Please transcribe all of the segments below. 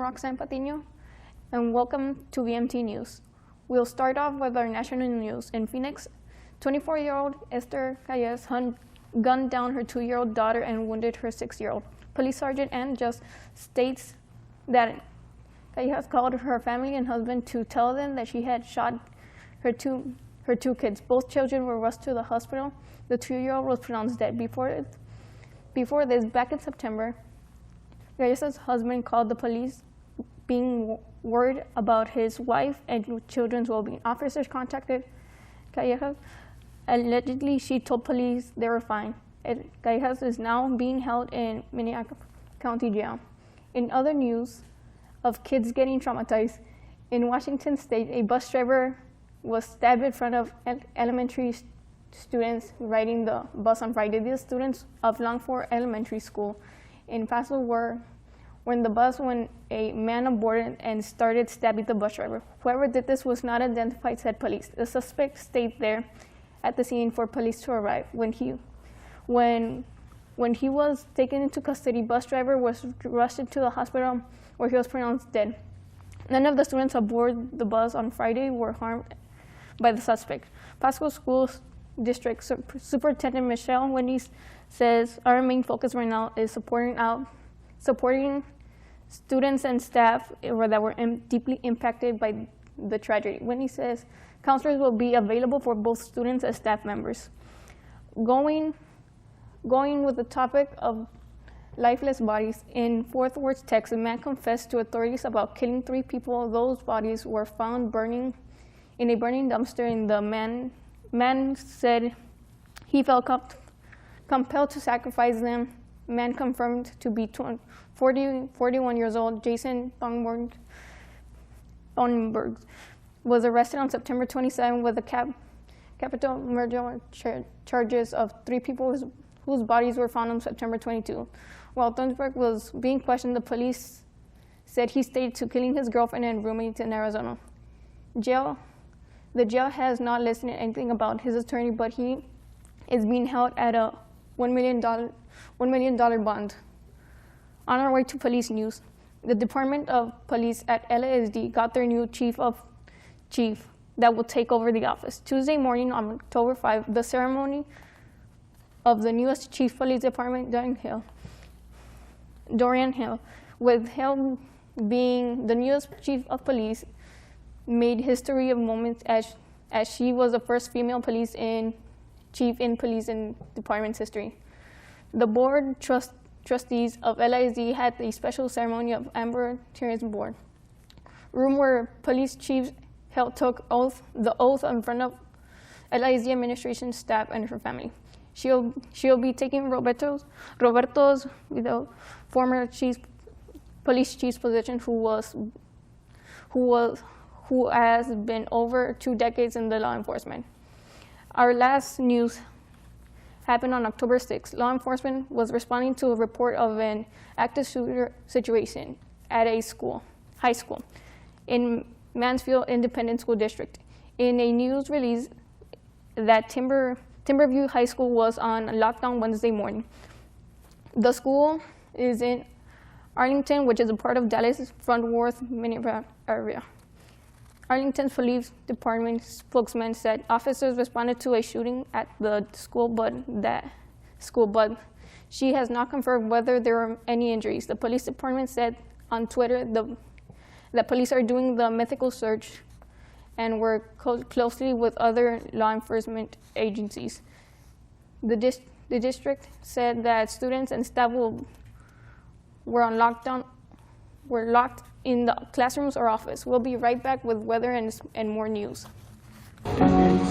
Roxana Patiño, and welcome to Vmt News. We'll start off with our national news. In Phoenix, 24-year-old Esther Calles gunned down her 2-year-old daughter and wounded her 6-year-old. Police Sergeant Ann Just states that Calles called her family and husband to tell them that she had shot her two kids. Both children were rushed to the hospital. The 2-year-old was pronounced dead. Before this, back in September, Calles' husband called the police, being worried about his wife and children's well-being. Officers contacted Calles. Allegedly, she told police they were fine. Calles is now being held in Minneapolis County Jail. In other news of kids getting traumatized, in Washington State, a bus driver was stabbed in front of elementary students riding the bus on Friday. These students of Longford Elementary School in Paso were when the bus when a man aboarded and started stabbing the bus driver. Whoever did this was not identified, said police. The suspect stayed there at the scene for police to arrive. When he was taken into custody, bus driver was rushed into the hospital where he was pronounced dead. None of the students aboard the bus on Friday were harmed by the suspect. Pasco School District Superintendent Michelle Wendy's says our main focus right now is supporting students and staff that were deeply impacted by the tragedy. Wendy says counselors will be available for both students and staff members. Going with the topic of lifeless bodies, in Fort Worth, Texas, a man confessed to authorities about killing 3 people. Those bodies were found burning in a burning dumpster, and the man said he felt compelled to sacrifice them. Man confirmed to be 41 years old, Jason Thornburg, was arrested on September 27 with the capital murder charges of 3 people whose bodies were found on September 22. While Thornburg was being questioned, the police said he stayed to killing his girlfriend and roommate in Arizona. The jail has not listed anything about his attorney, but he is being held at a $1 million bond. On our way to police news, the Department of Police at LASD got their new chief that will take over the office. Tuesday morning on October 5, the ceremony of the newest chief police department, Dorian Hill, with Hill being the newest chief of police, made history of moments as she was the first female police chief in police in department's history. The board trustees of LASD had a special ceremony of Amber Terrence board, room where police chief Hill took the oath in front of LASD administration staff and her family. She'll be taking Roberto's former police chief's position, who has been over 2 decades in the law enforcement. Our last news happened on October 6. Law enforcement was responding to a report of an active shooter situation at a high school in Mansfield Independent School District. In a news release that Timberview High School was on lockdown Wednesday morning. The school is in Arlington, which is a part of Dallas' Fort Worth, Minneapolis area. Arlington's police department spokesman said officers responded to a shooting at the school, but she has not confirmed whether there were any injuries. The police department said on Twitter that police are doing the mythical search and work closely with other law enforcement agencies. The district said that students and staff were locked in the classrooms or office. We'll be right back with weather and more news.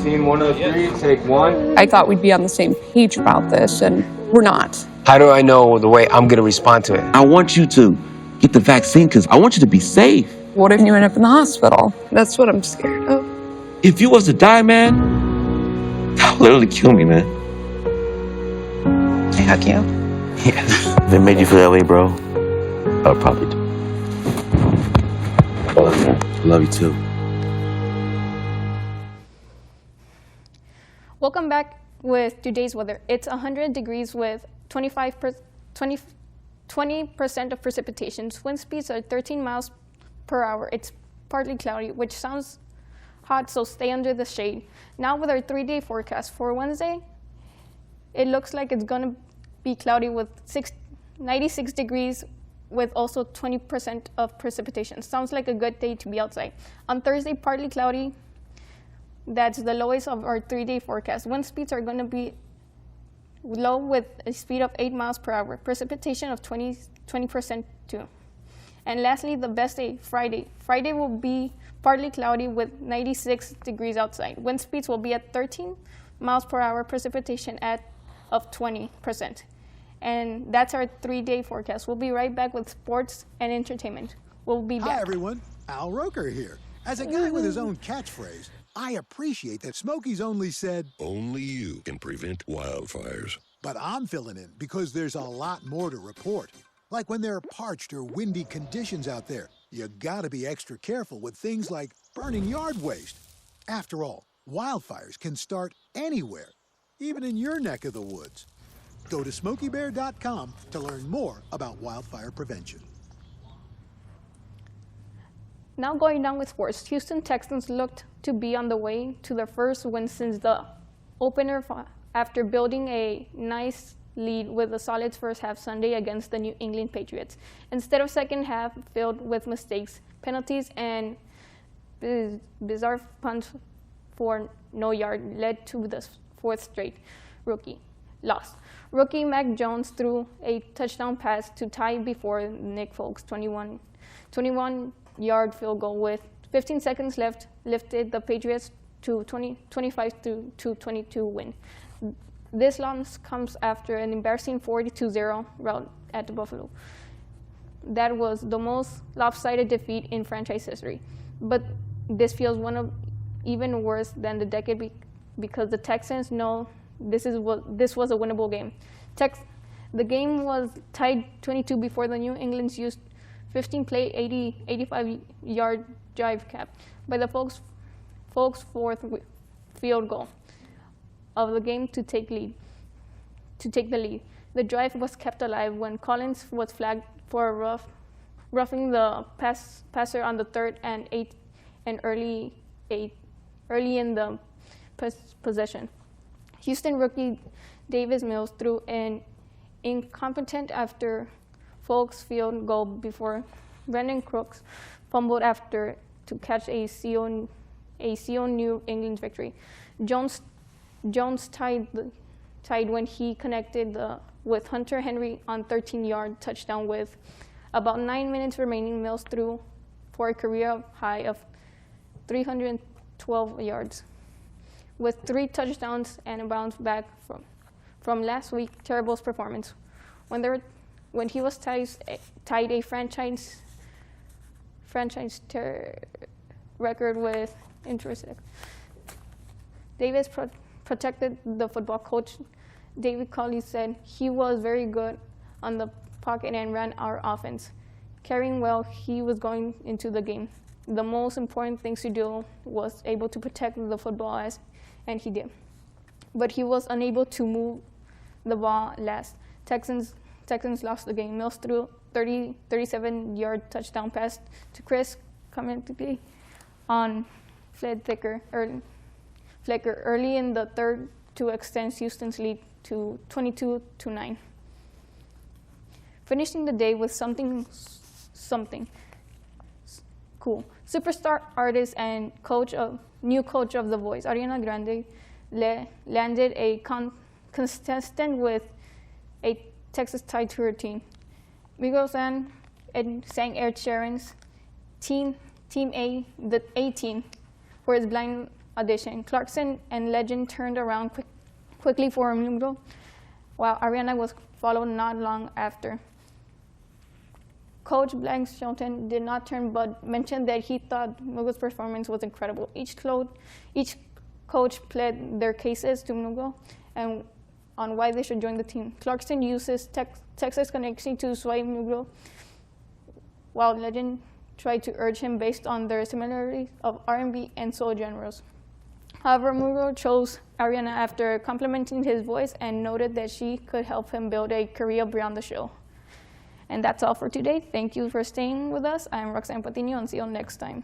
Scene 103, take 1. I thought we'd be on the same page about this, and we're not. How do I know the way I'm going to respond to it? I want you to get the vaccine because I want you to be safe. What if you end up in the hospital? That's what I'm scared of. If you was to die, man, that would literally kill me, man. I hug you. Yes. If it made you feel that way, bro, I would probably do. I love you, man. I love you too. Welcome back with today's weather. It's 100 degrees with 25% 20% of precipitation. Wind speeds are 13 miles per hour. It's partly cloudy, which sounds hot, so stay under the shade. Now with our 3-day forecast for Wednesday, it looks like it's gonna be cloudy with 96 degrees with also 20% of precipitation. Sounds like a good day to be outside. On Thursday, partly cloudy. That's the lowest of our 3-day forecast. Wind speeds are gonna be low with a speed of 8 miles per hour. Precipitation of 20% too. And lastly, the best day, Friday. Friday will be partly cloudy with 96 degrees outside. Wind speeds will be at 13 miles per hour, precipitation of 20%. And that's our 3-day forecast. We'll be right back with sports and entertainment. We'll be back. Hi, everyone. Al Roker here. As a guy with his own catchphrase, I appreciate that Smokey's only said, "Only you can prevent wildfires." but I'm filling in because there's a lot more to report. Like when there are parched or windy conditions out there, you gotta be extra careful with things like burning yard waste. After all, wildfires can start anywhere, even in your neck of the woods. Go to SmokeyBear.com to learn more about wildfire prevention. Now going down with sports, Houston Texans looked to be on the way to their first win since the opener after building a nice lead with a solid first half Sunday against the New England Patriots. Instead of second half filled with mistakes, penalties, and bizarre punts for no yard led to the fourth straight rookie loss. Rookie Mac Jones threw a touchdown pass to tie before Nick Folk's 21-yard field goal with 15 seconds left lifted the Patriots to 25-22 win. This loss comes after an embarrassing 42-0 rout at Buffalo. That was the most lopsided defeat in franchise history. But this feels even worse than the decade because the Texans know this was a winnable game. The game was tied 22 before the New England's used 15-play, 85-yard drive cap by the Folks' fourth field goal of the game to take the lead. The drive was kept alive when Collins was flagged for roughing the passer on the 3rd and 8 and early in the possession. Houston rookie Davis Mills threw an incompetent after Folks' field goal before Brandon Crooks fumbled after to catch a CO New England victory. Jones tied when he connected with Hunter Henry on 13-yard touchdown with about 9 minutes remaining. Mills threw for a career high of 312 yards with 3 touchdowns and a bounce back from last week's terrible performance when he was tied a franchise record with interest. Davis protected the football. Coach David Culley said he was very good on the pocket and ran our offense, carrying well he was going into the game. The most important things to do was able to protect the football, and he did. But he was unable to move the ball last. Texans lost the game. Mills threw 37-yard touchdown pass to Chris Clemente on Flecker early in the 3rd to extend Houston's lead to 22-9. Finishing the day with something cool. Superstar artist and new coach of The Voice, Ariana Grande, landed a contestant with a Texas tied to her team. Migos sang Ed Sheeran's Team A, the A-Team, for his blind audition. Clarkson and Legend turned around quickly for Migos, while Ariana was followed not long after. Coach Blank Shelton did not turn but mentioned that he thought Migos' performance was incredible. Each coach pled their cases to Migos and on why they should join the team. Clarkson uses Texas connection to sway Migos, while Legend tried to urge him based on their similarities of R&B and soul genres. However, Migos chose Ariana after complimenting his voice and noted that she could help him build a career beyond the show. And that's all for today. Thank you for staying with us. I'm Roxana Patiño, and see you next time.